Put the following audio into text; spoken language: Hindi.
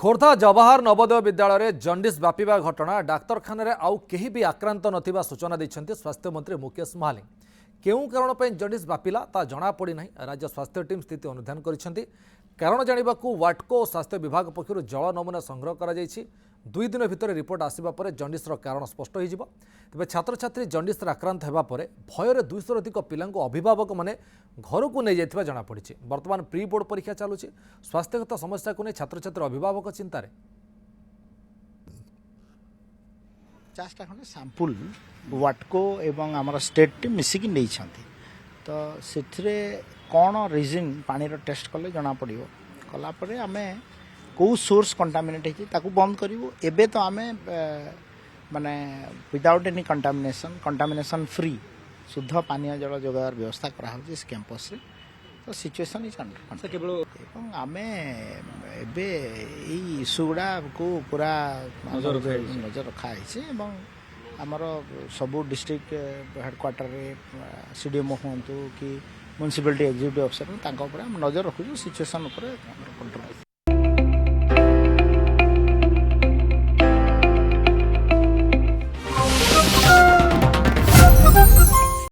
खोर्धा जवाहर नवोदय विद्यालय में जंडिस व्यापीवा घटना डाक्तखाना आउ केही भी आक्रांत नथिबा सूचना दैछन्ति स्वास्थ्य मंत्री मुकेश महालिंग। केउं कारण पर जंडिस व्यापिला ता जना पड़ी नहीं। राज्य स्वास्थ्य टीम स्थिति अनुधान करिसेंति। कारण जानिबाकू वाटको और स्वास्थ्य विभाग पक्षरु जल नमूना संग्रह करा जायछि। 2 दिन भितर रिपोर्ट आसिबा परे जंडिसर कारण स्पष्ट हो जिवो। तबे छात्र छात्री जंडिस आक्रांत हेबा परे भୟରେ 200 अधिक पिलांको अभिभावक माने घर को नहीं जाइथिबा जना पड़िछि। वर्तमान प्री बोर्ड परीक्षा चालुछि। स्वास्थ्यगत समस्या को नहीं छात्र छात्री अभिभावक चिंतार। 50टा खंडे सैंपल वाटको एवं आमर स्टेट टीम मिसिकी नहीं छंती तो सेथिरे कौन रीजन पानी रो टेस्ट कले जना पड़ियो। कला परे आमे को सोर्स कंटामिनेट है ताकू बंद करिवो। एबे तो आमे माने विदाउट एनी कंटामिनेशन फ्री शुद्ध पानीय जल जोगार व्यवस्था करा हो इस कैंपस रे। तो सिचुएशन इज अंडर केवल एवं आमे एबे ई इशूगुड़ा को पूरा नजर रखा है एवं आमर सबू डिस्ट्रिक्ट हेडक्वार्टर रे सीडीएमओ हूँ कि म्यूनिसिपालिटी एग्जीक्यूटिव अफिसर नजर रखुଛୁ सिचुएशन कंट्रोल।